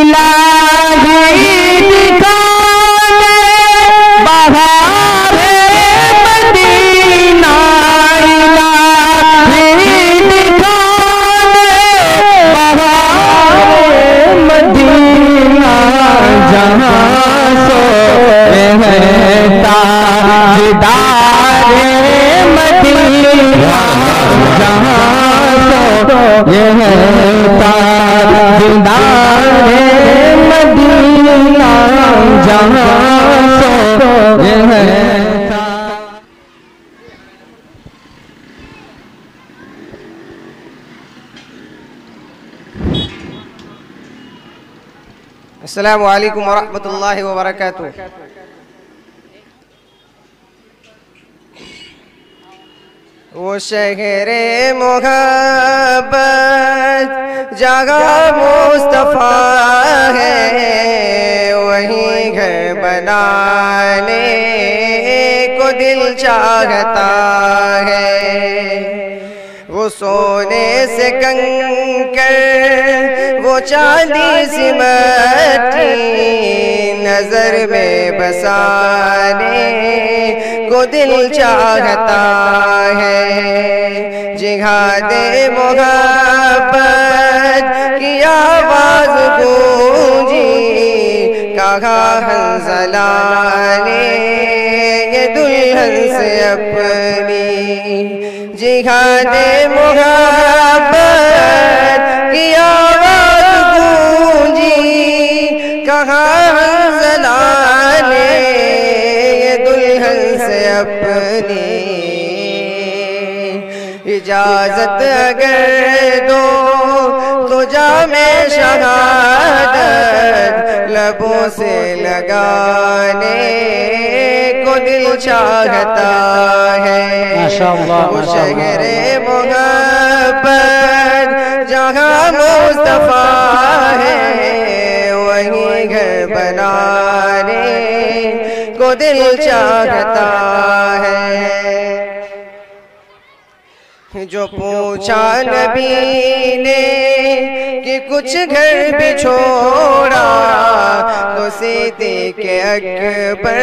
इलाही दिखाने बहारे मदीना, इलाही दिखाने बहारे मदीना, जहाँ सो रहता दीदारे मदीना, जहाँ सो रहता दीदारे मदीना, जहाँ सो रहता। अस्सलामु अलैकुम वरहमतुल्लाहि वबरकातुह। वो शहरे मोहब्बत जगह मुस्तफ़ा है, वहीं घर बनाने को दिल चाहता है। वो सोने से कंकर, वो चांदी सी मट्टी, नजर में बसाने को दिल चाहता है। जिहादे मोहब्बत की आवाज गूंजी, कहा हंज़ला ने ये दुल्हन से अपनी। जिहादे मोहब्बत की आवाज गूंजी, कहा हंज़ला ने ये दुल्हन से अपनी। इजाजत अगर दो तो जामे शहादत लबों से लगाने को दिल चाहता है। वो शहरे मोहब्बत जहाँ मुस्तफ़ा है, वहीं घर बनाने को दिल चाहता है। जो पूछा नबी ने कि कुछ घर भी छोड़ा, तो सिद्दीक़ अकबर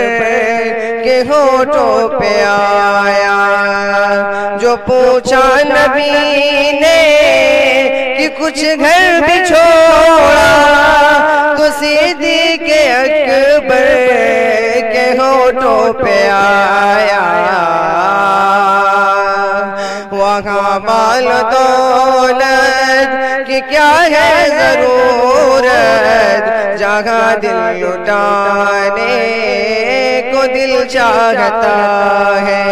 के होठों पे आया। जो पूछा नबी ने कि कुछ घर भी छोड़ा, तो सिद्दीक़ अकबर के होठों पे आया। वहाँ माल दौलत की क्या है जरूरत, जहाँ दिल लुटाने को दिल चाहता है।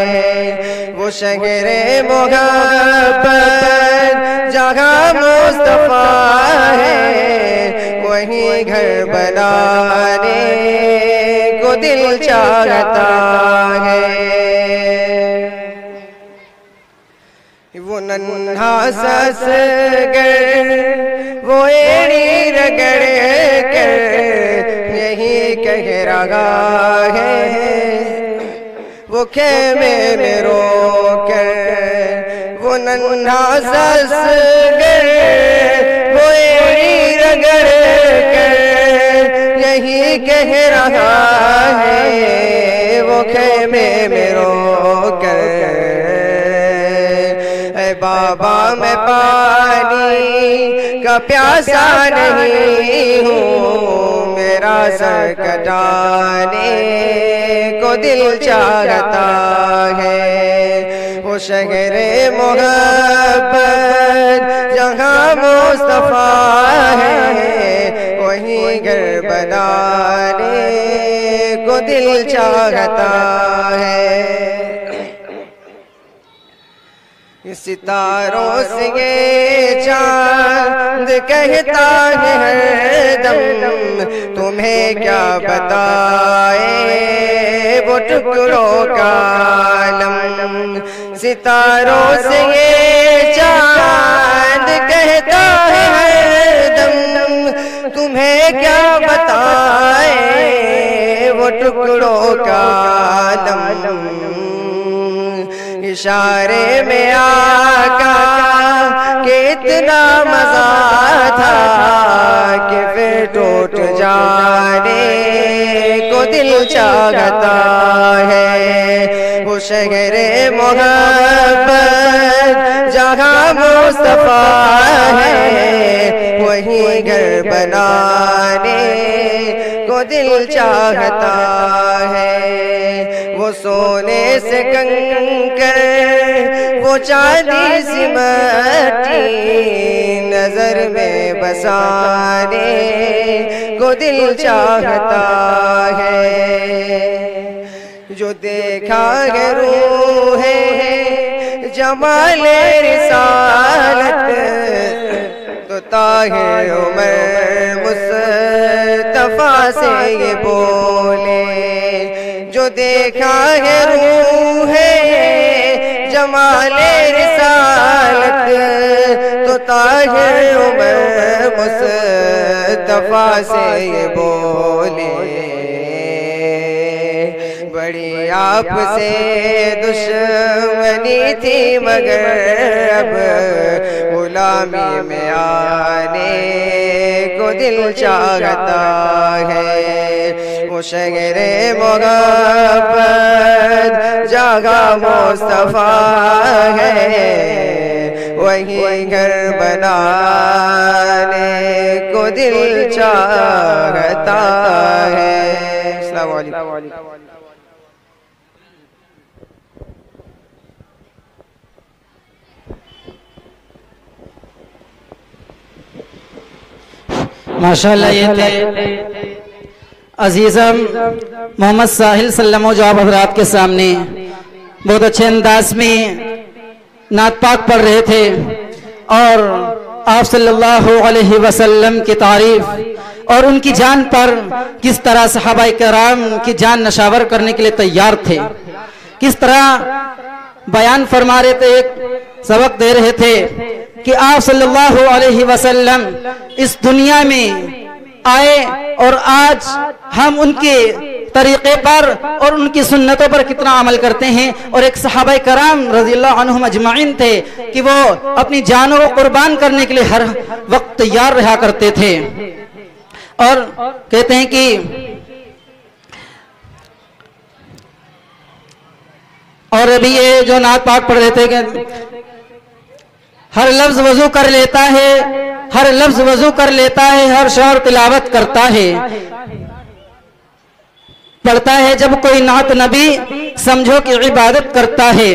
वो शहरे मोहब्बत जहाँ मुस्तफ़ा है, वहीं घर बनाने को दिल चाहता है। वो नन्हा ससगर वो एड़ी रगड़ कर यही कह रहा है, वो खेमे में रो कर। वो नन्हा ससगर वो एड़ी रगड़ कर यही कह रहा है, वो खेमे में रो कर। बाबा मैं पानी का प्यासा नहीं हूँ, मेरा सर कटाने को दिल चाहता है। वो शहरे मोहब्बत जहाँ मुस्तफ़ा है, वहीं घर बनाने को दिल चाहता है। सितारों से ये चांद कहता है हरदम, तुम्हें क्या बताए वो टुकड़ों का आलम। सितारों से ये चांद कहता है हरदम, तुम्हें क्या बताए वो टुकड़ों का आलम। इशारे में आका के इतना मजा था कि फिर टूट जाने को दिल चाहता है। वो शहरे मोहब्बत जहाँ मुस्तफा है, वही घर बनाने को दिल चाहता है। वो सोने से कंकर, वो चांदी सी मट्टी नजर में बसाने को दिल चाहता है। जो देखा है रूह है जमाले रिसालत, तो ताहिर उमर मुस्तफा से ये बोले। जो देखा है रूह है जमाले रिसालत, तो ताहिर उमर मुस्तफा से ये बोले। बड़ी आपसे दुश्मनी थी मगर अब गुलामी में आने को दिल चाहता है। वो शहरे मोहब्बत जगह मुस्तफा है, वही घर बनाने को दिल चाहता है। अस्सलाम वालेकुम। माशाअल्लाह, ये थे अजीज़म मोहम्मद साहिल सल्लमो जो आप हज़रात के सामने बहुत अच्छे अंदाज में नात पाक पढ़ रहे थे और आप सल्लल्लाहु अलैहि वसल्लम की तारीफ और उनकी जान पर किस तरह सहाबाए किराम की जान नशावर करने के लिए तैयार थे, किस तरह बयान फरमा रहे थे, एक सबक दे रहे थे कि आप सल्लल्लाहु अलैहि वसल्लम इस दुनिया में आए और आज हम उनके तरीक़े पर और उनकी सुन्नतों पर कितना अमल करते हैं। और एक सहाबाए कराम रज़ियल्लाहु अन्हुम अजमाइन थे कि वो अपनी जानों को कुर्बान करने के लिए हर वक्त तैयार रहा करते थे। और कहते हैं कि और अभी ये जो नात पाक पढ़ रहे थे कि हर लफ्ज वजू कर लेता है, हर लफ्ज वजू कर लेता है, हर शौर तिलावत करता है, पढ़ता है जब कोई नात नबी समझो कि इबादत करता है।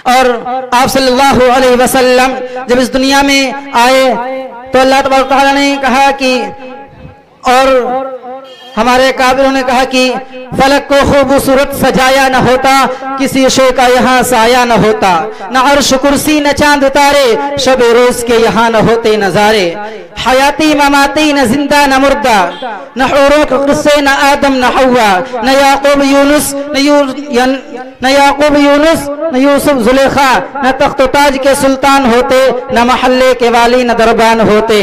और आप सल्लल्लाहु अलैहि वसल्लम जब इस दुनिया में आए तो अल्लाह तबारक व तआला ने कहा कि, और हमारे काबिरों ने कहा कि फलक को खूबसूरत सजाया न होता, किसी शे का यहाँ साया न होता, न अर्श कुर्सी न चांद तारे, शब रोज के यहाँ न होते नजारे। हयाती ममाती न जिंदा न मुर्दा, न औरों के किस्से न आदम न हव्वा, न याकूब यूनुस न यूसुफ जुलेखा, न तख्त ताज के सुल्तान होते, न महल्ले के वाली न दरबान होते।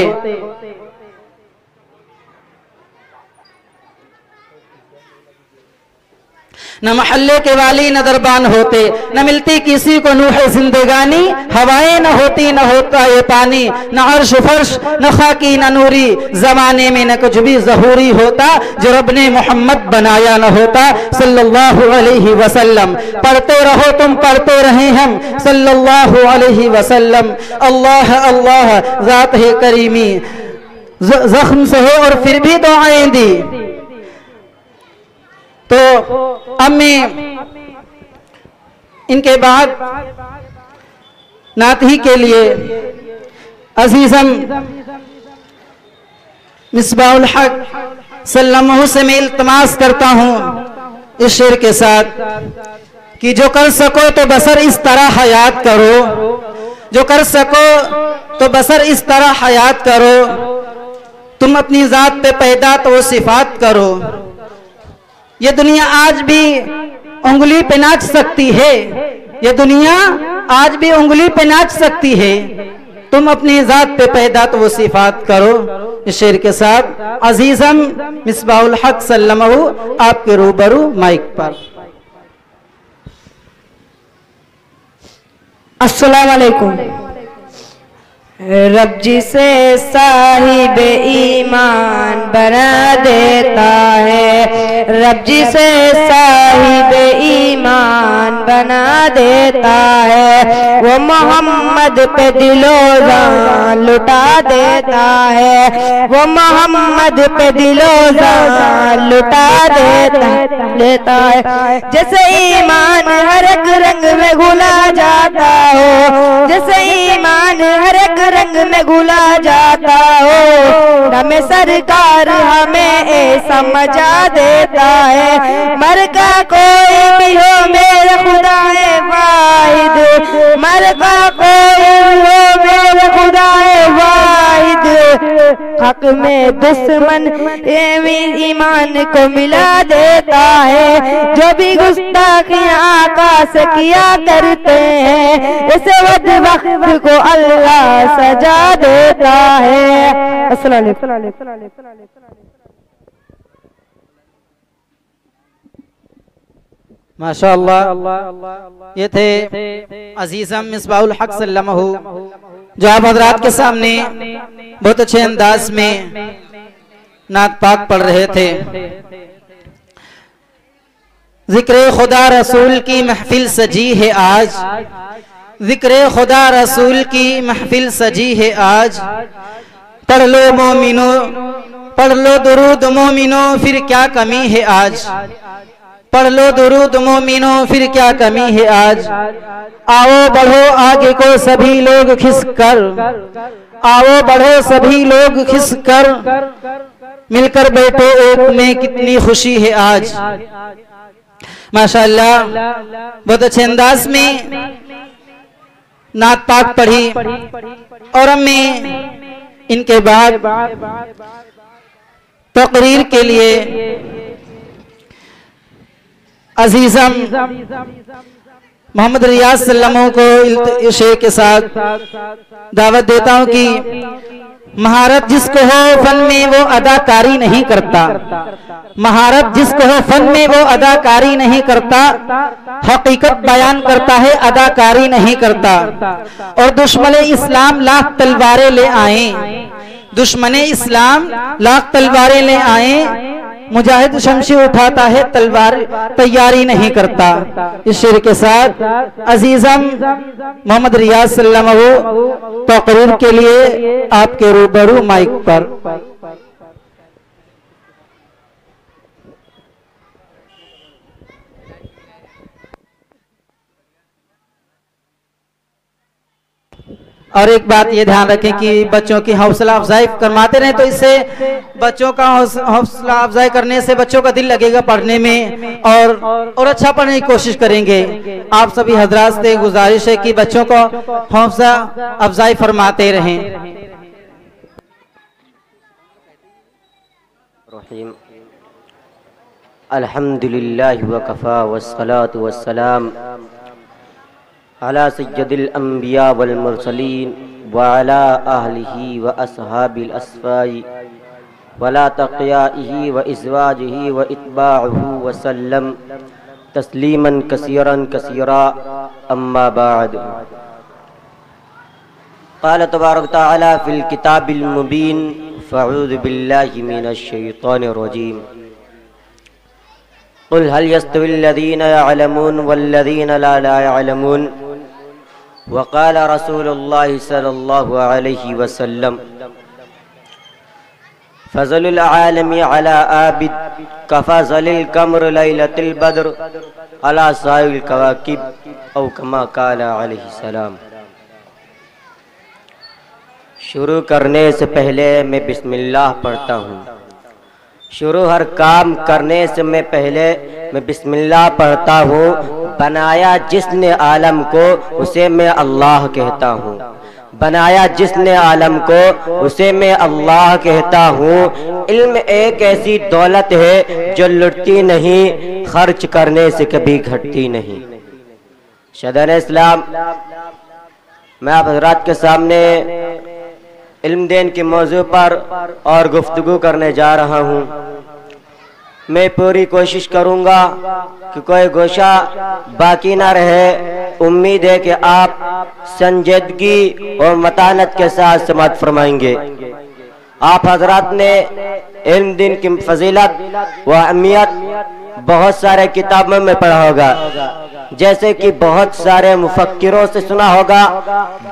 न महल्ले के वाली न दरबान होते, न मिलती किसी को नूह जिंदगानी, हवाएं न होती न होता ये पानी, न अर्श फर्श न खाकी न नूरी, जमाने में न कुछ भी ज़हूरी होता, जो रब ने मोहम्मद बनाया न होता सल्लल्लाहु अलैहि वसल्लम। पढ़ते रहो तुम पढ़ते रहे हम सल्लल्लाहु अलैहि वसल्लम। अल्लाह अल्लाह ज़ात है करीमी, जख्म सहे और फिर भी दुआएं दी। तो अब मैं इनके बाद नात ही के लिए अजीज़म मिसबाहुल हक सल्लल्लाहु से मैं इल्तमास करता हूँ इस शेर के साथ कि जो कर सको तो बसर इस तरह हयात करो, जो कर सको तो बसर इस तरह हयात करो, तुम अपनी जात पे पैदा तो वो सिफात करो। ये दुनिया आज भी उंगली पे नाच सकती है, ये दुनिया आज भी उंगली पे नाच सकती है, तुम अपनी जात पे पैदा तो वो सिफात करो। इस शेर के साथ अजीज़म मिसबाहुल हक सल्लल्लाहु आपके रूबरू माइक पर। अस्सलाम वालेकुम। रब जिसे साहिब ईमान बना देता है, रब जिसे साहिब ईमान बना देता है, वो मोहम्मद पे दिलो जान लुटा देता है, वो मोहम्मद पे दिलो जान लुटा देता है। जैसे ईमान हर एक रंग में घुला जाता हो, जैसे ईमान हर एक रंग में घुला जाता हो, हमें सरकार हमें ऐसा मजा देता है। मर का कोई भी हो मेरे खुदाए वाहिद, मर का कोई भी हो मेरे खुदाए वाहिद, हक में दुश्मन ईमान को मिला देता है। जो भी गुस्ताखियां आका से किया करते हैं, इस वक्त को अल्लाह सजा देता है। अस्सलाम वालेकुम। माशाअल्लाह, ये थे अजीज़म मिसबाहुल हक सल्लल्लाहु जो आप हजरात के सामने बहुत अच्छे अंदाज में नात पाक पढ़ रहे थे। जिक्र खुदा रसूल की महफिल सजी है आज, जिक्र खुदा रसूल की महफिल सजी है आज। पढ़ लो मोमिनो, पढ़ लो दुरूद मोमिनो, फिर क्या कमी है आज। पढ़ लो दुरूद मोमिनो, फिर क्या कमी है आज। आओ बढ़ो आगे को सभी लोग खिसकर, आओ बढ़ो सभी लोग खिसकर, मिलकर बैठो एक में कितनी खुशी है आज। माशाअल्लाह, बहुत अच्छे अंदाज में नात पाक पढ़ी और हमें इनके बाद तकरीर के लिए अजीज़म मोहम्मद रियाज सल्लमों को इल्तिशे के साथ दावत देता हूं कि महारत जिसको हो फन में वो अदाकारी नहीं करता, महारत जिसको हो फन में वो अदाकारी नहीं करता, हकीकत बयान करता है अदाकारी नहीं करता। और दुश्मन इस्लाम लाख तलवारें ले आए, दुश्मन इस्लाम लाख तलवारें ले आए, मुजाहिद शमशी उठाता है तलवार तैयारी नहीं करता। इस शेर के साथ अजीज़म मोहम्मद रियाज सल्लल्लाहु तकरीर के लिए आपके रूबरू माइक पर। और एक बात ये ध्यान रखें कि बच्चों की हौसला अफजाई करवाते रहें, तो इससे बच्चों का हौसला अफजाई करने से बच्चों का दिल लगेगा पढ़ने में और अच्छा पढ़ने की कोशिश करेंगे। आप सभी हजरात से गुजारिश है कि बच्चों को हौसला अफजाई फरमाते रहें। अल्हम्दुलिल्लाह व कफ़ा वस्सलातु वस्सलाम अला सय्यदिल अंबिया वल मुरसलीन व अला अहलिही व अस्हाबिल अस्फ़ाई वला तक़याइही व इज़वाजिही व इत्बाअहू व सल्लम तस्लीमन कसीरन कसीरा अम्मा बाद। क़ाल तबारक तआला फ़िल किताबिल मुबीन फ़अऊज़ु बिल्लाहि मिनश शैतानिर रजीम। क़ुल हल यस्तविल लज़ीना यअलमून वल्लज़ीना ला यअलमून वक़ाल रसूलुल्लाहि सल्लल्लाहु अलैहि वसल्लम फ़ज़लुल आलमी अला आबिद कफ़ज़लिल कमर लैलतिल बद्र अला साइल कवाकिब औ कमा क़ाला अलैहि सलाम। शुरू करने से पहले मैं बिस्मिल्लाह पढ़ता हूँ। शुरू हर काम करने से मैं पहले मैं बिस्मिल्लाह पढ़ता हूँ। बनाया जिसने आलम को उसे मैं अल्लाह कहता हूँ, बनाया जिसने आलम को उसे मैं अल्लाह कहता हूँ। इल्म एक ऐसी दौलत है जो लुटती नहीं, खर्च करने से कभी घटती नहीं। शदन इस्लाम, मैं आप हज़रात के सामने इल्म देन के मौजू पर और गुफ्तगू करने जा रहा हूँ। मैं पूरी कोशिश करूंगा कि कोई गोशा बाकी ना रहे। उम्मीद है कि आप संजीदगी और मतानत के साथ समाअत फरमाएंगे। आप हजरात ने इल्म दिन की फजीलत व अहमियत बहुत सारे किताबों में पढ़ा होगा, जैसे कि बहुत सारे मुफक्किरों से सुना होगा,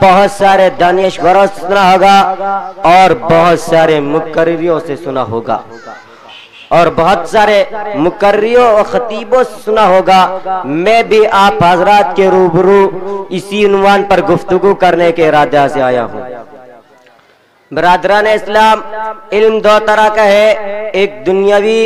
बहुत सारे दानिशवरों से सुना होगा और बहुत सारे मुकर्रिरों से सुना होगा और बहुत सारे मुकर्रिरों और खतीबों से सुना होगा। मैं भी आप हजरात के रूबरू इसी उन्वान पर गुफ्तगू करने के इरादे से आया हूँ। बरादरान इस्लाम, इल्म दो तरह का है, एक दुनियावी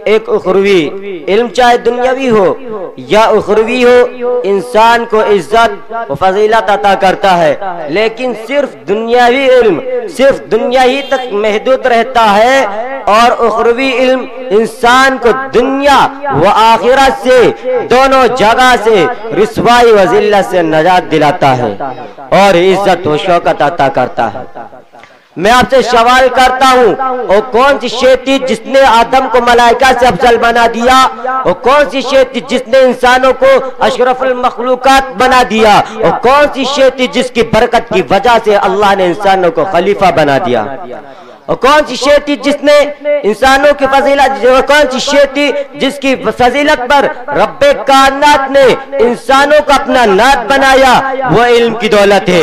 एक उखरवी। इल्म चाहे दुनियावी हो या उखरवी हो, इंसान को इज्जत व फजीलत अता करता है, लेकिन सिर्फ दुनियावी इल्म सिर्फ दुनिया ही तक महदूद रहता है और उखरवी इल्म इंसान को दुनिया व आखिरत से दोनों जगह से रिस्वाई व जिल्लत से नजात दिलाता है और इज्जत व शौकत अता करता है। मैं आपसे सवाल करता हूँ, और कौन सी शे थी जिसने आदम को मलाइका से अफजल बना दिया? और कौन सी शे थी जिसने इंसानों को अशरफुल मखलूकात बना दिया? और कौन सी शे थी जिसकी बरकत की वजह से अल्लाह ने इंसानों को खलीफा बना दिया? और कौन सी शे थी जिसने इंसानों की फजीलत, कौन सी शे थी जिसकी फजीलत पर रब्बे कायनात ने इंसानों को अपना नात बनाया? वो इल्म की दौलत है।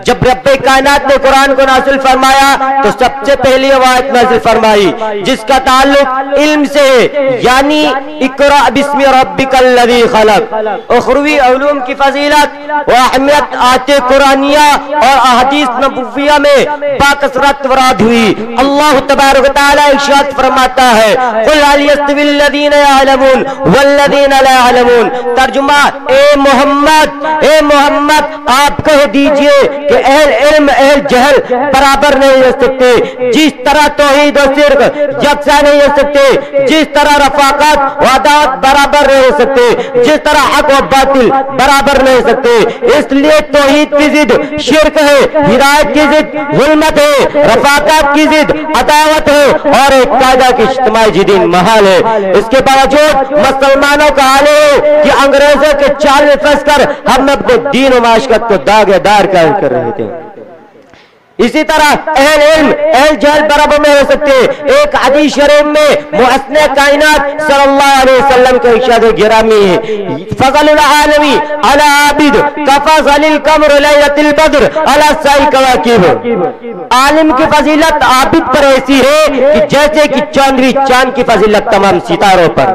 जब रब्बे कायनात ने कुरान को नाज़िल फरमाया तो सबसे पहली आयत नाज़िल फरमाई जिसका ताल्लुक इल्म से है, यानी इक़रा बिस्मि रब्बिकल लज़ी खलक। उखरवी उलूम की फजीलत व अहमियत आते कुरानिया और अहदीस नबविया में बाकसरत वराद हुई। अल्लाह तबारक व तआला इरशाद फरमाता है, कुल हल यस्तविल लज़ीना यअलमून वल्लज़ीना ला यअलमून। तर्जुमा, ए मोहम्मद आप कह दीजिए कि अहल इल्म अहल जहल बराबर नहीं हो सकते। जिस तरह तौहीद और शिर्क यकसा नहीं हो सकते, जिस तरह रफाकत व अदावत बराबर नहीं हो सकते, जिस तरह हक व बातिल बराबर नहीं हो सकते। इसलिए तौहीद की जिद शिर्क है, हिदायत की जिद जुल्मत है, रफाकत की अदावत है और एक कायदा की इज्तिमाई जिदीन महाल है। इसके बावजूद मुसलमानों का हाल है कि अंग्रेजों के चाल में फंसकर हम अपने दीन और माशरत को दागेदार कर रहे थे। इसी तरह अहल इल्म अहल जहल बराबर में हो सकते। एक हदीस शरीफ में मुहस्सिन कायनात सल्लल्लाहु अलैहि वसल्लम का इरशाद गिरामी है, फज़लुल आलमी अला आबिद कफ़ज़लिल कमर लैलतिल बद्र अला साइल कवाकिब। आलिम की फजीलत आबिद पर ऐसी है कि जैसे कि चंद्री चांद की फजीलत तमाम सितारों पर।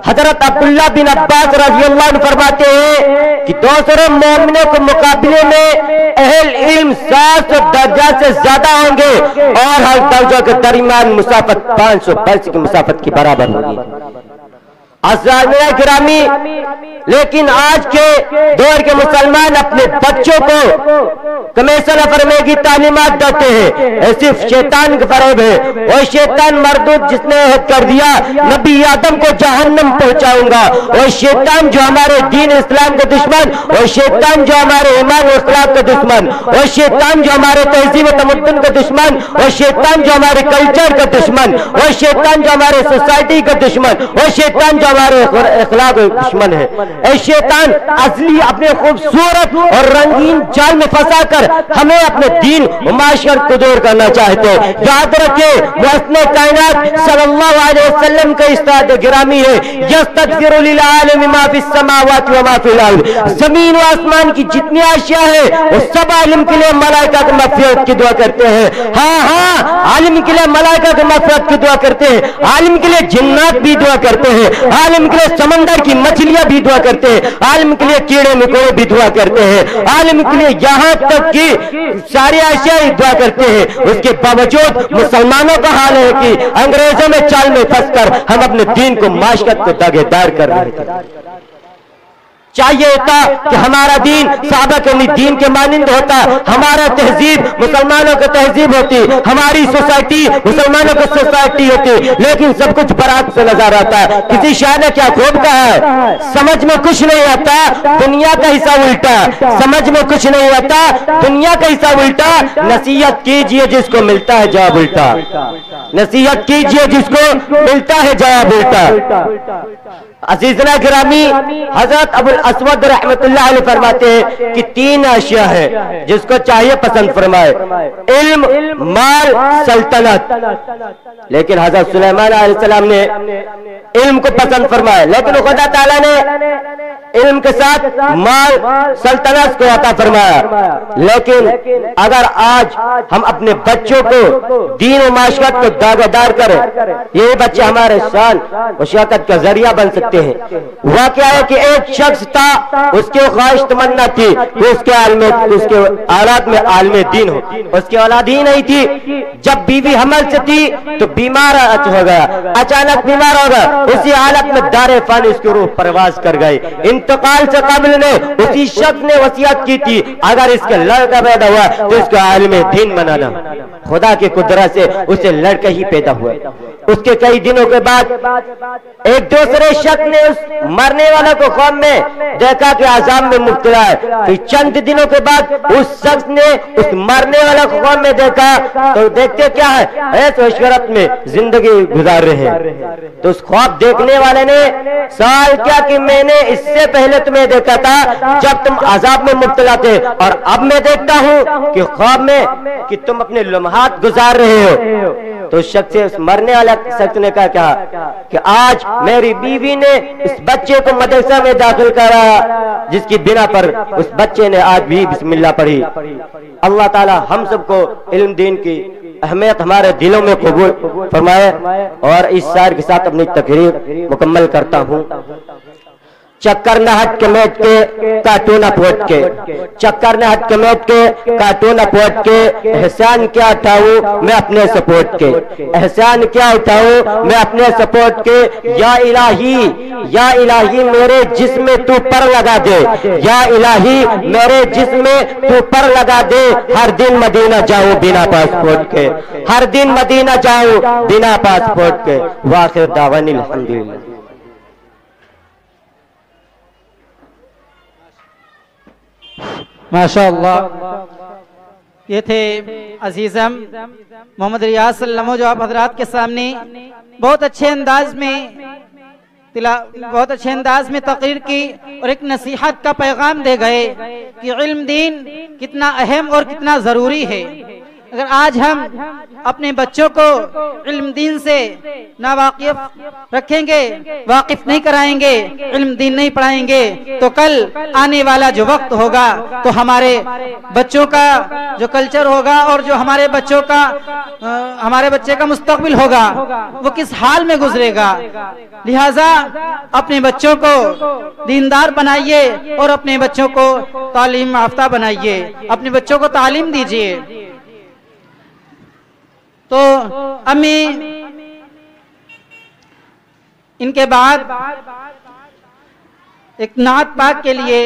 हजरत अब्दुल्लाह बिन अब्बास रज़ियल्लाहु अन्हु फरमाते हैं कि दूसरे मोमिनों के मुकाबले में अहल इल्म 700 दर्जा से ज्यादा होंगे और हर दर्जा के दरमियान मुसाफत 500 बरस की मुसाफत की बराबर होगी। अज़ामिया गिरामी, लेकिन आज के दौर के मुसलमान अपने बच्चों को कमीशन फरमे की तालीमात देते हैं, सिर्फ शैतान का फरेब है। और शैतान मरदूद जिसने अहद कर दिया नबी आदम को जहन्नम पहुंचाऊंगा, और शैतान जो हमारे दीन इस्लाम के दुश्मन, और शैतान जो हमारे ईमान और इखलाक के दुश्मन, और शैतान जो हमारे तहजीब तमद्दुन के दुश्मन, और शैतान जो हमारे कल्चर का दुश्मन, और शैतान जो हमारे सोसाइटी का दुश्मन, और शैतान जो हमारे इखलाक के दुश्मन है। शैतान असली अपने खूबसूरत और रंगीन जाल में फंसाकर हमें अपने दीन और माशरत को दूर करना चाहते हैं। याद रखिए, मुहस्सिन कायनात सल्लल्लाहु अलैहि वसल्लम का इस्ताद गिरामी है, यस्तगफिरु लिल आलिम मा फिस समावाति व मा फिल अर्द। जमीन व आसमान की जितनी अशिया है वो सब आलिम के लिए मलाइका की मग़फ़िरत की दुआ करते हैं। हाँ, आलिम के लिए मलाइका की मग़फ़िरत की दुआ करते हैं, आलिम के लिए जिन्नात भी दुआ करते हैं, आलिम के लिए समंदर की मछलियां भी दुआ करते हैं, आलिम के लिए कीड़े मकोड़े भी दुआ करते हैं, आलिम के लिए यहाँ तक कि सारी अशिया दुआ करते हैं। उसके बावजूद मुसलमानों का हाल है कि अंग्रेजों में चाल में फंसकर हम अपने दीन को माशरत को दागेदार कर रहे थे। चाहिए होता कि हमारा दीन साहबा के दीन के मानिंद होता, हमारा तहजीब मुसलमानों की तहजीब होती, हमारी सोसाइटी मुसलमानों की सोसाइटी होती, लेकिन सब कुछ बरात से नजर आता है। किसी शायर ने क्या खूब कहा है, समझ में कुछ नहीं आता दुनिया का हिसाब उल्टा, समझ में कुछ नहीं आता दुनिया का हिसाब उल्टा। नसीहत कीजिए जिसको मिलता है जवाब उल्टा, नसीहत कीजिए जिसको मिलता है जवाब उल्टा। अजीजना गिरामी, हजरत अबुल अस्वद रहमतुल्लाह अलैह फरमाते हैं कि 3 अशिया है जिसको चाहिए पसंद फरमाए, इल्म, माल, सल्तनत। लेकिन हजरत सुलेमान अलैहिस्सलाम ने इल्म को पसंद फरमाया, लेकिन खुदा ताला ने इल्म के साथ माल, सल्तनत को अता फरमाया। लेकिन अगर आज हम अपने बच्चों को दीन और माशरत को दावेदार करें, यही बच्चे हमारे शान और शौकत का जरिया बन सकते हैं। वह क्या है कि एक शख्स था, उसकी ख्वाहिश तमन्ना थी कि उसके औलाद में आलिम दीन हो, उसकी औलाद ही नहीं थी। जब बीवी हमल से थी तो बीमार हो गया, अचानक बीमार हो गया, उसी हालत में दारे फानी उसकी रूह परवाज कर गई। इंतकाल से कबल ने उसी शख्स ने वसीयत की थी अगर इसका लड़का पैदा हुआ तो इसको आलिम दीन बनाना। खुदा की कुदरत से उसे लड़का ही पैदा हुआ। उसके कई दिनों के बाद एक दूसरे शख्स ने उस मरने वाला को कौम में देखा कि आजाब में मुब्तला है। फिर चंद दिनों के बाद उस शख्स ने उस मरने वाला को कौम में देखा तो देखते क्या है, ऐसे ऐशवरत में जिंदगी गुजार रहे हैं। तो उस ख्वाब देखने वाले ने सवाल किया कि मैंने इससे पहले तुम्हें देखा था जब तुम अजाब में मुब्तला थे, और अब मैं देखता हूँ कि ख्वाब में कि तुम अपने लम्हात गुजार रहे हो। तो शख्स से, उस मरने वाला शख्स ने कहा कि आज मेरी बीवी ने इस बच्चे को मदरसा में दाखिल करा, जिसकी बिना पर उस बच्चे ने आज भी बिस्मिल्लाह पढ़ी। अल्लाह ताला हम सबको इल्म दीन की अहमियत हमारे दिलों में कबूल फरमाए। और इस शायर के साथ अपनी तकरीर मुकम्मल करता हूँ। चक्कर न हट के मैट के काटू न पोट के, चक्कर न हट के मैट के काटू न पोट के, एहसान क्या उठाऊं मैं अपने सपोर्ट के, एहसान क्या उठाऊं मैं अपने सपोर्ट के। या इलाही मेरे जिस्म तू पर लगा दे, या इलाही मेरे जिस्म तू पर लगा दे। हर दिन मदीना जाऊं बिना पासपोर्ट के, हर दिन मदीना जाऊं बिना पासपोर्ट के। वाखिर दावानिल अल्हम्दुलिल्लाह। माशाअल्लाह, ये थे अजीज़म मोहम्मद रियाज सल्लल्लाहु जो आप हजरात के सामने बहुत अच्छे अंदाज में तकरीर की और एक नसीहत का पैगाम दे गए कि इल्म दीन कितना अहम और कितना ज़रूरी है। अगर आज हम अपने बच्चों को इल्म दीन से ना वाकिफ रखेंगे, वाकिफ नहीं कराएंगे, इल्म दीन नहीं पढ़ाएंगे, तो कल आने वाला जो वक्त होगा तो हमारे बच्चों का जो कल्चर होगा और जो हमारे बच्चे का मुस्तकबिल होगा वो किस हाल में गुजरेगा। लिहाजा अपने बच्चों को दीनदार बनाइए और अपने बच्चों को तालीम याफ्ता बनाइए, अपने बच्चों को तालीम दीजिए। तो अम्मी इनके बाद एक नात पाक के लिए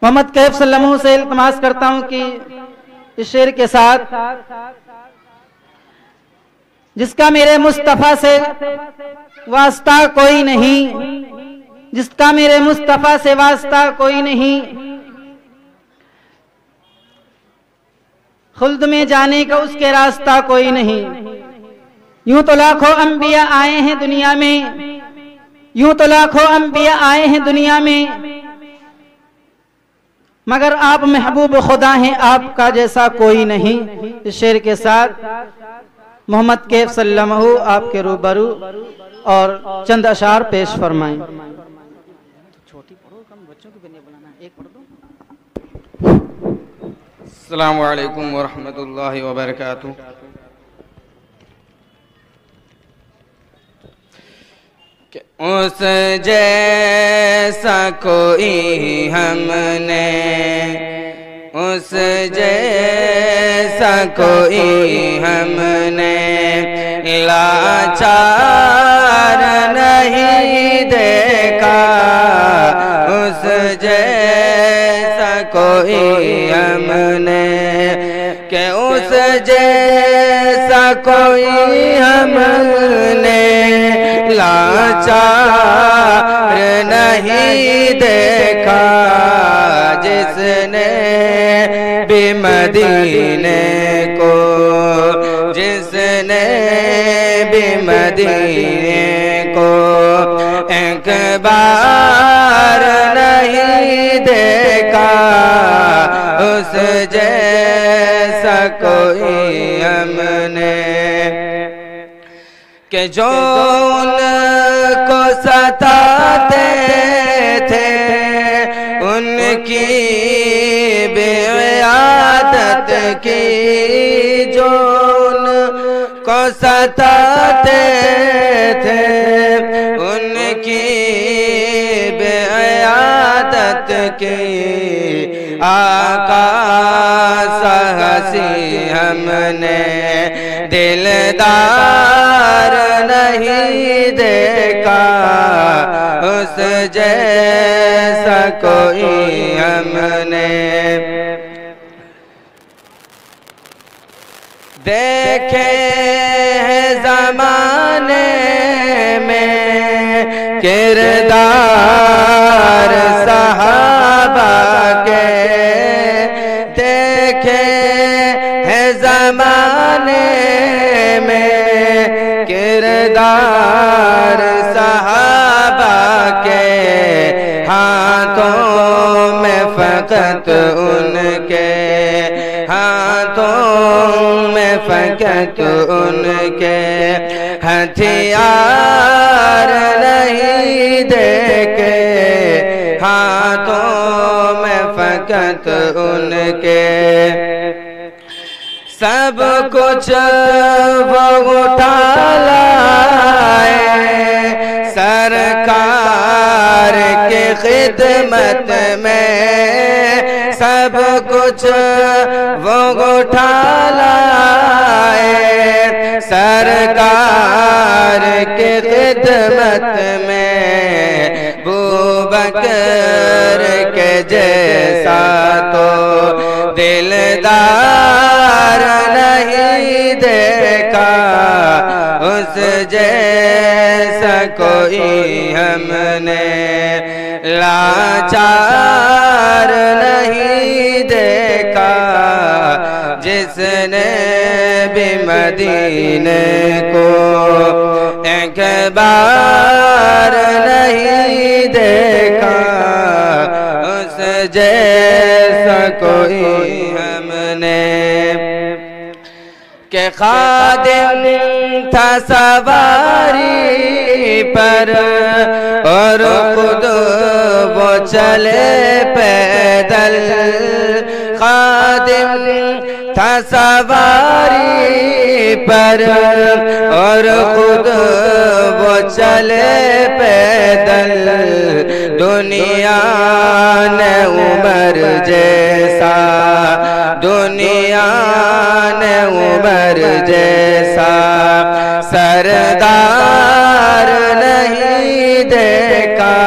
मोहम्मद कैफ सल्लल्लाहु से इल्तमास करता हूं कि इस शेर के साथ, जिसका मेरे मुस्तफा से वास्ता कोई नहीं, जिसका मेरे मुस्तफा से वास्ता कोई नहीं, खुल्द में जाने का उसके रास्ता कोई नहीं। यूं तो लाखों अंबिया आए हैं दुनिया में, यूं तो लाखों अंबिया आए हैं दुनिया में, मगर आप महबूब खुदा हैं, आपका जैसा कोई नहीं। इस शेर के साथ मोहम्मद कैफ सल्लल्लाहु आपके रूबरू और चंद अशार पेश फरमाएं। छोटी पढ़ो, कम बच्चों की बनिया बनाना, एक पढ़ दो। अस्सलामु अलैकुम व रहमतुल्लाहि व बरकातुहू। उस जैसा कोई हमने, उस जैसा कोई हमने लाचार नहीं देखा उस जैसा कोई हमने, के उस जैसा कोई हमने लाचार नहीं देखा, जिसने भी मदीने को, जिसने भी मदीने को एक बार नहीं देखा उस जैसा कोई हमने, कि जो उनको सताते थे उनकी बेआदत की, जो उनको सताते थे उनकी बेआदत की, आका सहसी हमने दिलदार नहीं देखा उस जैसा कोई हमने। देखे हैं ज़माने में किरदार सहाबा के, देखे हैं ज़माने में किरदार सहाबा के, हाथों में फ़कत उनके, हाथों में फ़कत उनके हथियार नहीं देखे, हाथों में फ़कत उनके सब कुछ वो उठा लाए सरकार के खिदमत में, सब कुछ वो उठा लाए सरकार के खिदमत में, बूबकर के जैसा तो दिलदार नहीं देखा उस जैसा कोई हमने, लाचार नहीं देखा जिसने भी मदीने को एक बार नहीं देखा उस जैसा कोई हमने, के खादिम था सवारी पर और खुद वो चले पैदल, खादिम था सवारी पर और खुद वो चले पैदल, दुनिया ने उमर जैसा, दुनिया ने उमर जैसा सरदार नहीं देखा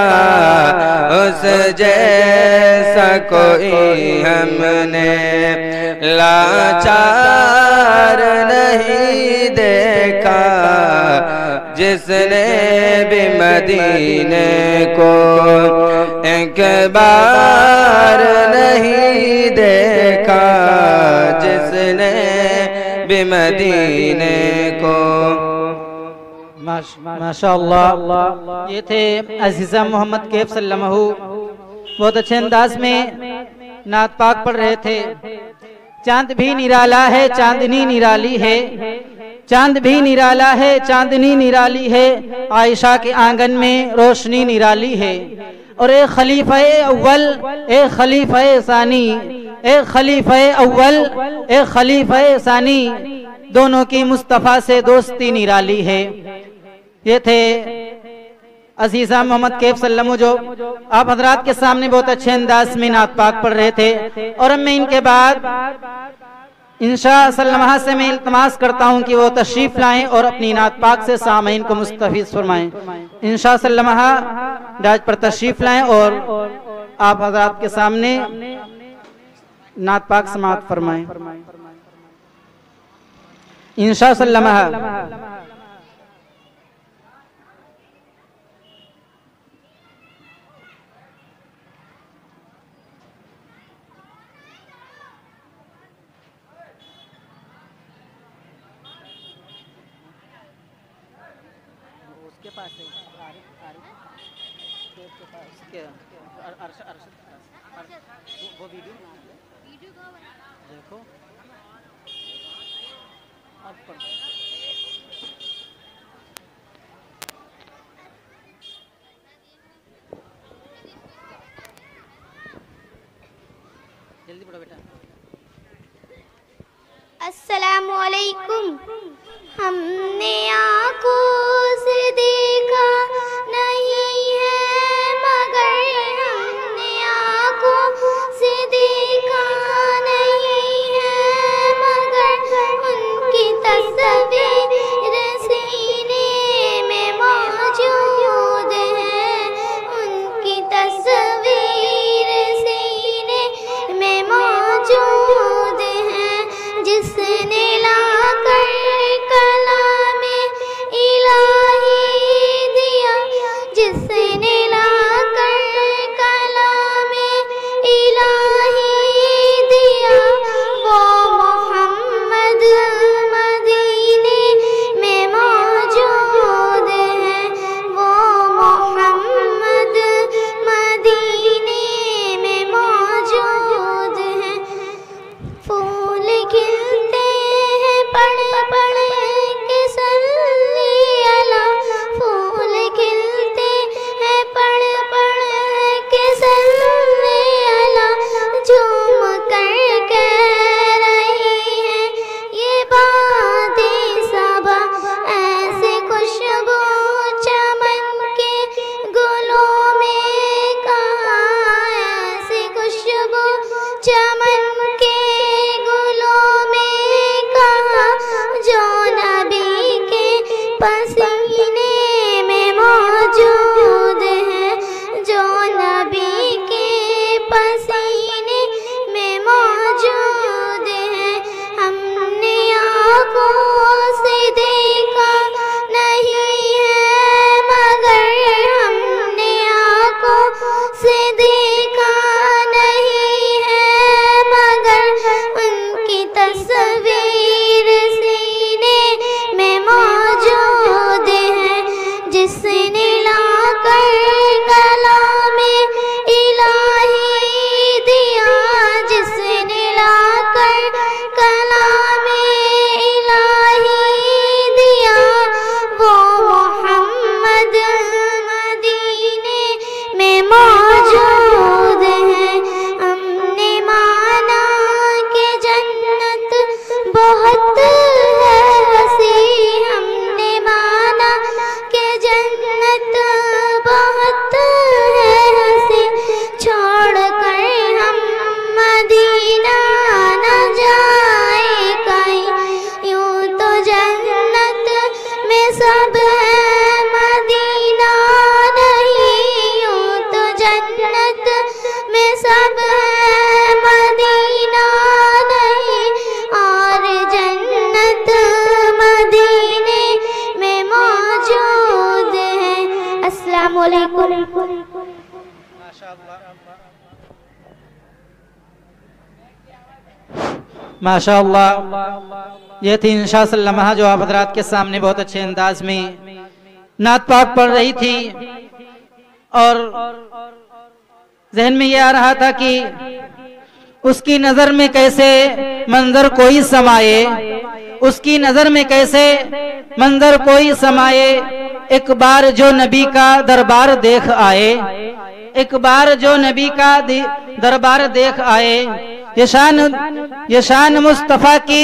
उस जैसा कोई हमने, लाचार नहीं देखा जिसने भी मदीने को एक बार नहीं देखा, जिसने भी मदीने को। माशाअल्लाह, ये थे अज़ीज़ा मोहम्मद कैफ सल्लल्लाहु, बहुत अच्छे अंदाज में नात पाक पढ़ रहे थे। चांद भी निराला है चांदनी निराली है, चांद भी निराला है चांदनी निराली है, आयशा के आंगन में रोशनी निराली है। और एक खलीफे अव्वल एक खलीफे सानी, एक खलीफे अव्वल एक खलीफे सानी, दोनों की मुस्तफ़ा से दोस्ती निराली है। ये थे अज़ीज़ा मोहम्मद कैफ सल्लल्लाहु जो आप हजरात के सामने बहुत अच्छे अंदाज में नात पाक पढ़ रहे थे। और अब मैं इनके बाद इंशाअल्लाह से मैं इल्तमास करता हूँ कि वो तशरीफ़ लाएं और अपनी नात पाक से सामईन को मुस्तफ़ीज़ फरमाएं। इंशाअल्लाह डाज पर तशरीफ़ लाएं और आप हज़रात के सामने नात पाक समाअत फरमाएं। इंशाअल्लाह उसके पास है वो वीडियो देखो अब जल्दी पढ़ो बेटा। अस्सलामु अलैकुम। हमने आँखों से देखा नहीं है मगर हमने आँखों से देखा नहीं है मगर उनकी तस्वीर सीने में मौजूद है, उनकी तस्वीर सीने में मौजूद है। जिसने लाकर कलामे इलाही दिया, जिसने लाकर कलामे इलाही दिया, वो मोहम्मद मदीने में मौजूद है, वो मोहम्मद मदीने में मौजूद है। फूल खिलते हैं पढ़ पढ़ के सल्ली अला, फूल खिलते हैं पढ़ पढ़ के सल्ली अला। झूम कर कह रही है ये बातें सबा, ऐसे खुशबू चमन के गुलों में कहाँ, ऐसे खुशबू चमन के गुलों में कहाँ, जो नबी के पसीने में मौजूद है, जो नबी के पसीने में मौजूद है। हमने आँखों से देखा नहीं है मगर हमने आँखों से देखा नहीं है मगर उनकी तस्वीर सीने में मौजूद है। जिसने लाकर कलामे इलाही दिया, जिसने लाकर कलामे इलाही दिया, वो मोहम्मद मदीने में मौजूद है। हमने माना कि जन्नत बहुत है हसी, हमने माना कि जन्नत बहुत है हसी। छोड़ कर हम मदीना न जाए कहीं, यूं तो जन्नत में सब है मदीना नहीं, यूं तो जन्नत में सब है मदीना नहीं, और जन्नत मदीने में मौजूद है। अस्सलामु अलैकुम। माशाअल्लाह। ये थी इंशाअल्लाह जो आप हज़रात के सामने बहुत अच्छे अंदाज में नात पाक पढ़ रही थी, और जहन में ये आ रहा था कि उसकी नजर में कैसे मंजर कोई समाये, उसकी नजर में कैसे मंजर कोई समाये। एक बार जो नबी का दरबार देख आए, एक बार जो नबी का दरबार देख आए। ये शान मुस्तफ़ा की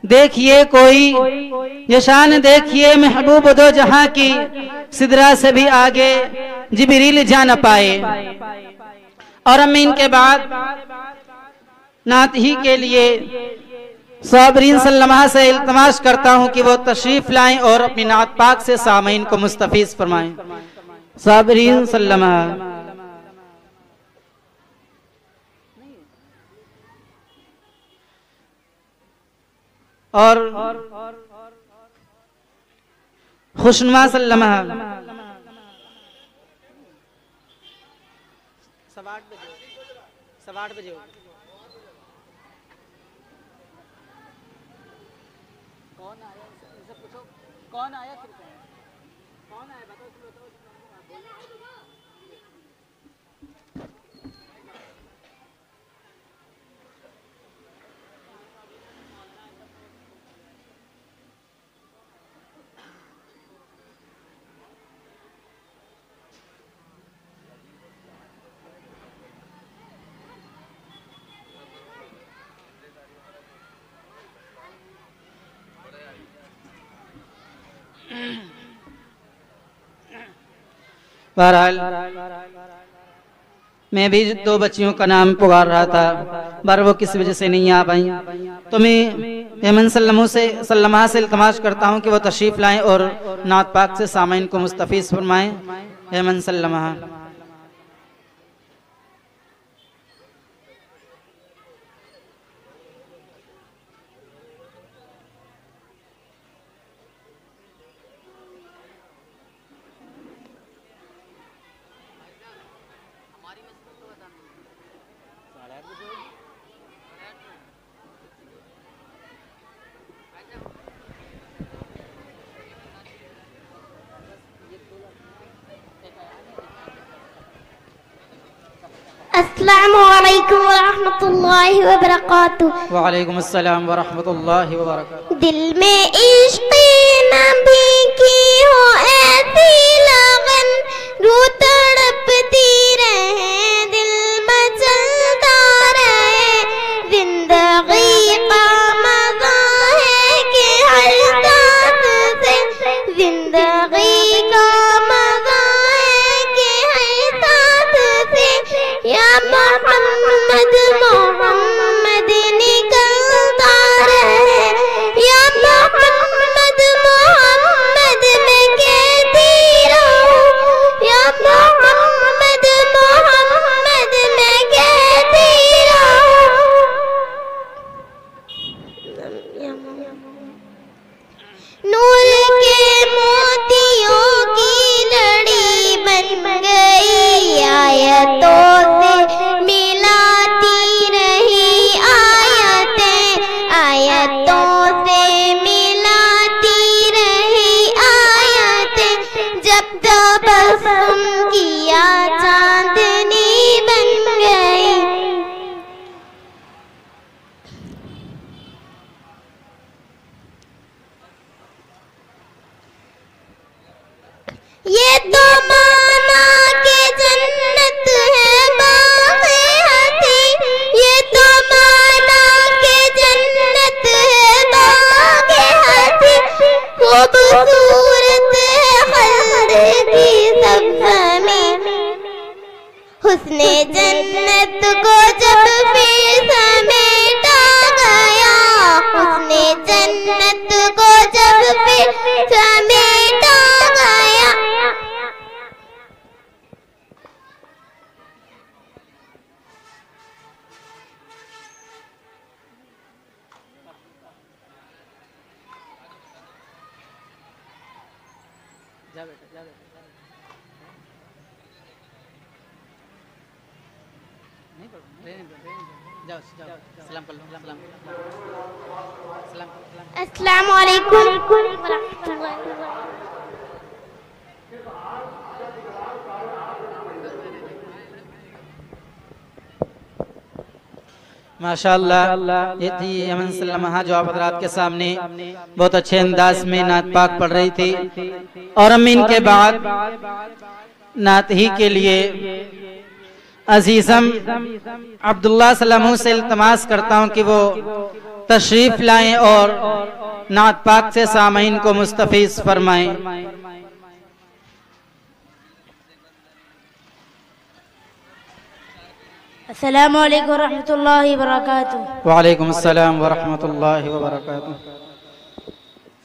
देखिए कोई, ये शान देखिए महबूब दो जहां की, सिदरा से भी आगे जिब्रील जा न पाए। और हम इनके बाद नात ही के लिए साबरीन सल्लमा से इल्तमास करता हूं कि वो तशरीफ लाएं और अपनी नात पाक से सामीन को मुस्तफीज फरमाएं। साबरीन सल्लमा। और खुशनुमा सल्लमा। सवा 8 बजे कौन आया फिर कौन आया बताओ। बहरहाल मैं भी 2 बच्चियों का नाम पुकार रहा था, पर वो किसी वजह से नहीं आ पाई, तो मैं यमन सल्लमा से इल्तमास करता हूँ कि वो तशरीफ लाएं और नात पाक से सामीन को मुस्तफीज फरमाएं। यमन सल्लमा। अस्सलामु अलैकुम वरहमतुल्लाहि वबरकातुहू। वालेकुम अस्सलाम वरहमतुल्लाहि वबरकातुहू। दिल में इश्क़ नबी की हो ऐसी लगन, रूह तड़पती रहे, दिल मचलता रहे, जिंदगी का मज़ा है कि हर सांस से, जिंदगी का मज़ा है कि हर सांस से, या मोहम्मद मोहम्मद निकलता रहे, या मोहम्मद मोहम्मद मैं कहती रहूं, या मोहम्मद मोहम्मद मैं कहती रहूं। नूर के मोतियों की लड़ी बन गई, आयतों से मिलाती रही आयतें, आयतों से मिलाती रही आयतें, जब तबस्सुम किया चांदनी बन गई। ये तो माना के जन्नत है बाग़े हसी, ये तो माना के जन्नत है बाग़े हसी, खूबसूरत है खल्द की सब ज़मीं, हुस्ने जन्नत को जब फिर समेटा गया, हुस्ने जन्नत को जब फिर समेटा गया। जा बेटा जा बेटा नहीं पढ़ो, जाओ जाओ सलाम कर लो। सलाम अस्सलामु अलैकुम वरहमतुल्लाहि। माशाअल्लाह ये थी यमन सल्लमा जो आप हज़रात के सामने बहुत अच्छे अंदाज में नात पाक पढ़ रही थी। और हम इनके बाद नात ही के लिए अजीज़म अब्दुल्ला सल्लमू से इल्तमास करता हूँ कि वो तशरीफ लाएं और नात पाक से सामीन को मुस्तफीज फरमाएं। अस्सलामु अलैकुम रहमतुल्लाहि वबरकातुहू। वालेकुम अस्सलाम वरहमतुल्लाहि वबरकातुहू।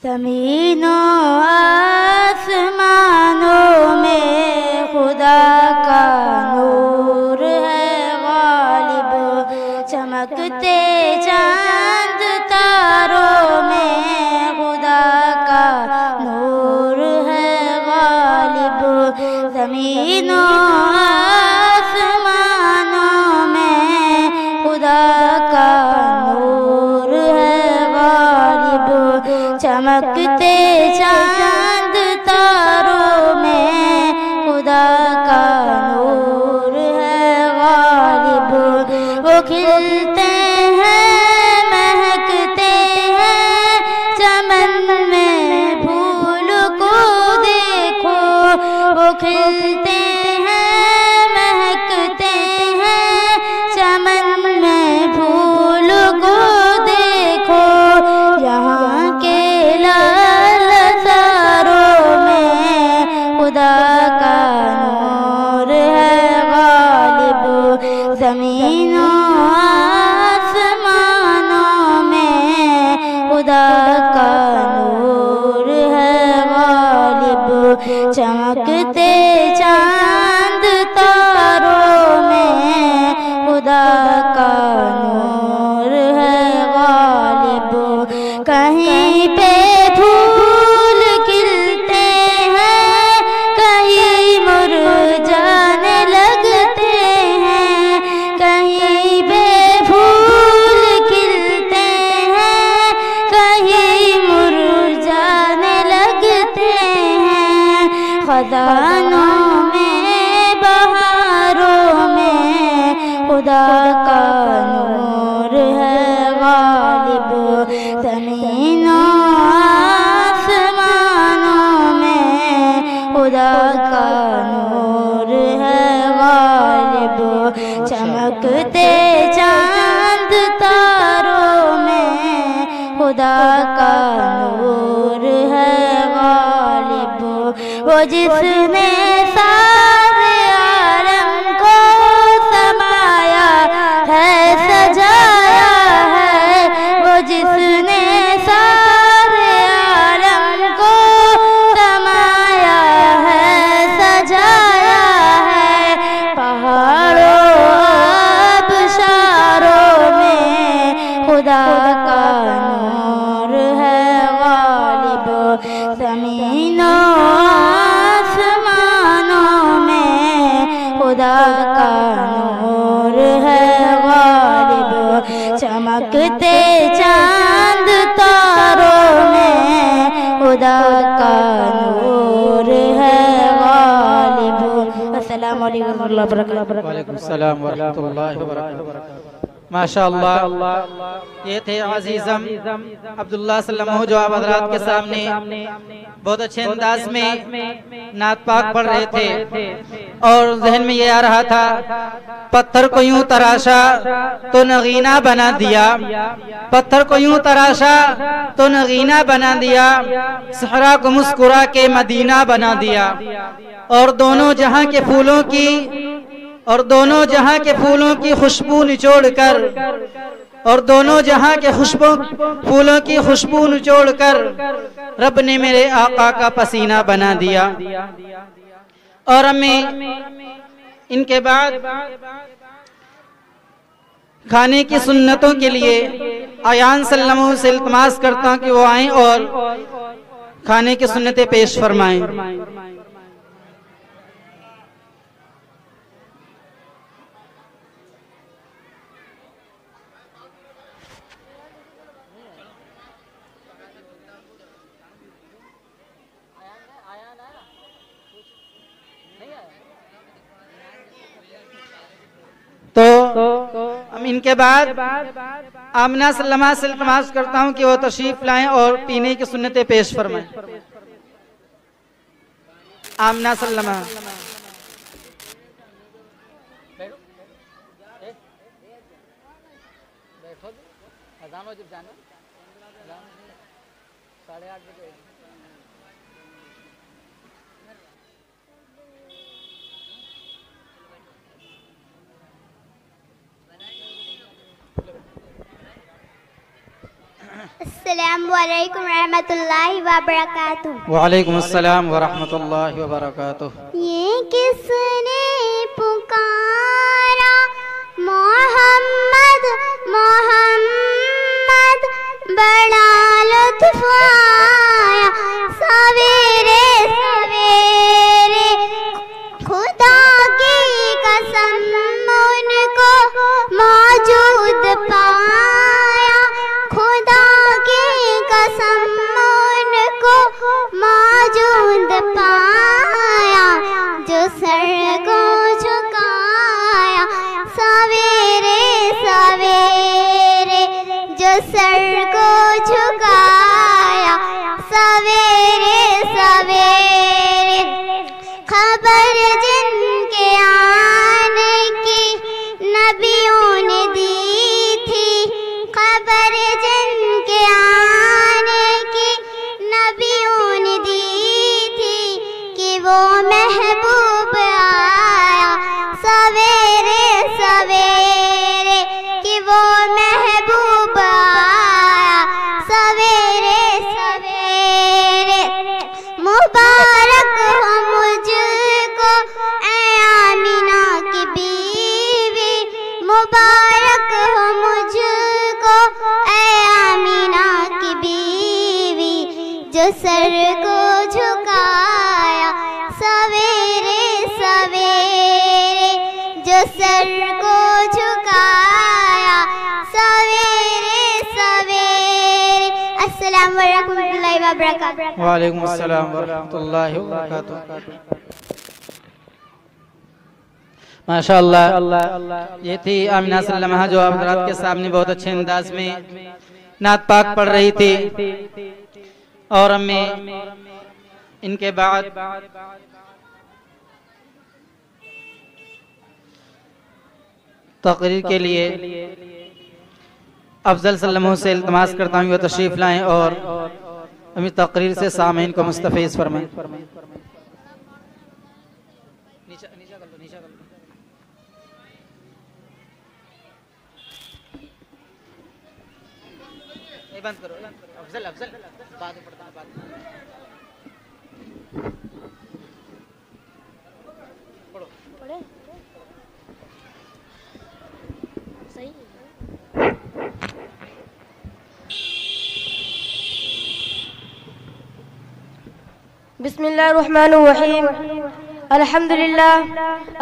ज़मीनों आसमानों में खुदा का नूर है गालिब, चमकते चांद तारों में खुदा का नूर है गालिब। ज़मीनों आसमानों में खुदा का नूर है गालिब, चमकते चांद तारों में खुदा का नूर है गालिब। वो खिलते हैं महकते हैं चमन में फूल को देखो, वो खिलते हैं महकते हैं चमन में फूल को देखो। यहाँ के लाल सारों में खुदा का नूर है गालिब। ज़मीनों आसमानों में खुदा का नूर है गालिब, चमकते चांद तारों में खुदा का नूर है गालिब। कहीं पे फूल खिलते हैं कहीं मुरझाने लगते हैं, कहीं पे फूल खिलते हैं कहीं मुरझाने लगते हैं। खजानों में बहारों में खुदा का नूर है गालिब। ज़मीनों आसमानों में खुदा का नूर है गालिब, चमकते चांद तारों में खुदा का नूर है गालिब। वो जिसने सारे आलम को समाया है सजाया है, वो जिसने सारे आलम को समाया है सजाया है। पहाड़ों आबशारों में खुदा का नूर है गालिब। ज़मीनों आसमानों में खुदा का नूर है गालिब, चमकते चांद तारों में खुदा का नूर है गालिब। अस्सलामु अलैकुम वरहमतुल्लाहि वबरकातुहू। वालेकुम अस्सलाम वरहमतुल्लाहि वबरकातुहू। माशाअल्लाह, ये थे अजीज़म अब्दुल्लाह सल्लल्लाहु जो आप हज़रात के सामने बहुत अच्छे अंदाज में नात पाक पढ़ रहे थे और जहन में ये आ रहा था, पत्थर को यूं तराशा तो नगीना बना दिया, पत्थर को यूं तराशा तो नगीना बना दिया, सहरा को मुस्कुरा के मदीना बना दिया। और दोनों जहां के फूलों की खुशबू निचोड़कर, और दोनों जहां के फूलों की खुशबू निचोड़कर रब ने मेरे आका का पसीना बना दिया। और हमें इनके बाद खाने की सुन्नतों के लिए आयान सल्लल्लाहु से इल्तिमास करता हूं कि वो आएं और खाने की सुन्नतें पेश फरमाएं। तो हम इनके बाद आमना सल्लमा से इल्तिमास करता हूं कि वो तशरीफ लाएं और पीने की सुन्नतें पेश फरमाएं। आमना सल्लमा। अस्सलामु अलैकुम रहमतुल्लाहि व बरकातुहू। वालेकुम अस्सलाम व रहमतुल्लाहि व बरकातुहू। ये किसने पुकारा मोहम्मद मोहम्मद, बड़ा लुत्फ आया सवेरे सवेरे, खुदा की कसम उनको मौजूद पाया, खुदा की कसम उनको मौजूद पाया, जो सर को झुकाया सवेरे सवेरे, जो सर को झुकाया सवेरे सवेरे, खबर जिनके आने की नबियों ने दी थी, खबर जिनके आने की नबियों ने दी थी, कि वो महबूब आया सवेरे सवेरे, कि वो महबूब आया सवेरे सवेरे। मुबारक हो मुझको ऐ आमिना की बीवी, मुबारक हो मुझको ऐ आमिना की बीवी, जो सर को झुकाया सवेरे सवेरे, जो सर को झुकाया सवेरे सवेरे। अस्सलाम वरहमतुल्लाहि व बरकातुहू। वालेकुम अस्सलाम व रहमतुल्लाहि व बरकातुहू। माशाअल्लाह, ये थी आमिना सल्लमा जो आप हज़रात के सामने बहुत अच्छे अंदाज में नात पाक पढ़ रही थी। और हमें इनके बाद तकरीर के लिए अफजल सल्लमों से इल्तमास करता हूँ वो तशरीफ लाएं और हमें तकरीर से सामीन को मुस्तफीज फरमाएं। बंद करो अफजल, अफजल बाद में पढ़ता बाद में पढ़ो पढ़े सही। बिस्मिल्लाहिर्रहमानिर्रहीम, अल्हम्दुलिल्लाह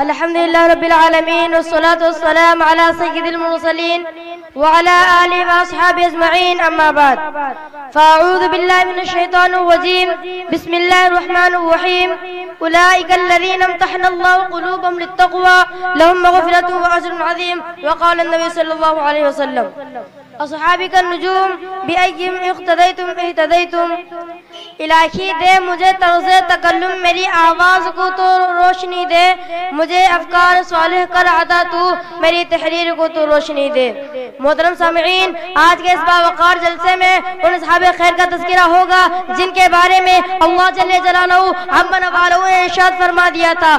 अल्हम्दुलिल्लाह रब्बिल आलमीन, वस्सलातु वस्सलामु अला सय्यिदिल मुरसलीन व अला आलिहि व अस्हाबिहि अजमईन, अम्मा बाद। फ़अऊज़ु बिल्लाहि मिनश शैतानिर रजीम, बिस्मिल्लाहिर रहमानिर रहीम। उलाइकल्लज़ीना इम्तहनल्लाहु क़ुलूबहुम लित्तक़वा लहुम मग़फ़िरतुन व अज्रुन अज़ीम। व क़ाला नबी सल्लल्लाहु अलैहि वसल्लम अस्हाबिका नुजूम बिअय्यिहिम इक़्तदैतुम इह्तदैतुम। इलाही दे मुझे तर्ज़े तकल्लुम मेरी आवाज़ को तो रोशनी दे, मुझे अफ़कार सालिह कर अता तू मेरी तहरीर को तो रोशनी दे। मोहतरम सामिईन, आज के इस बावक़ार जलसे में उन असहाबे खैर का तज़किरा होगा जिनके बारे में अल्लाह जल्ले जलालहू अम्मा वालहू ने इरशाद फरमा दिया था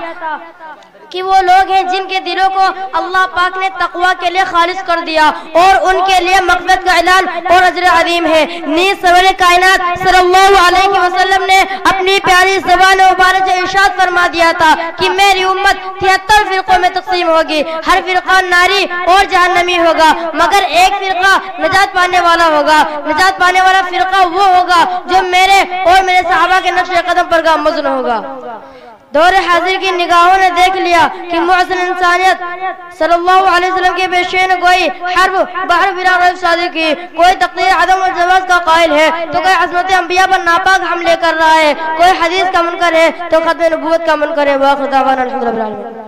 कि वो लोग हैं जिनके दिलों को अल्लाह पाक ने तक़वा के लिए खालिस कर दिया और उनके लिए मग़फ़िरत का ऐलान और अजर अज़ीम है। नीज़ सरवर कायनात सल्लल्लाहु अलैहि वसल्लम ने अपनी प्यारी ज़बान मुबारक से इरशाद फरमा दिया था कि मेरी उम्मत 73 फ़िरक़ों में तक़सीम होगी, हर फ़िरक़ा नारी और जहन्नमी होगा, मगर एक फ़िरक़ा निजात पाने वाला होगा। निजात पाने वाला फ़िरक़ा वो होगा जो मेरे और मेरे सहाबा के नक्श कदम पर गामज़न होगा। दौरे हाजिर की निगाहों ने देख लिया कि मुअज़्ज़िन इंसानियत सल्लल्लाहु अलैहि वसल्लम के पेशेन गोई हर्ब बहर बिला रैब शादी की, कोई तक़दीर अदम और जवाज़ का कायल है तो कोई अज़मत अंबिया पर नापाक हमले कर रहा है, कोई हदीस का मुनकर है तो खत्म नबूवत का मुनकर है। वाखिर दावाना अल्हम्दुलिल्लाह।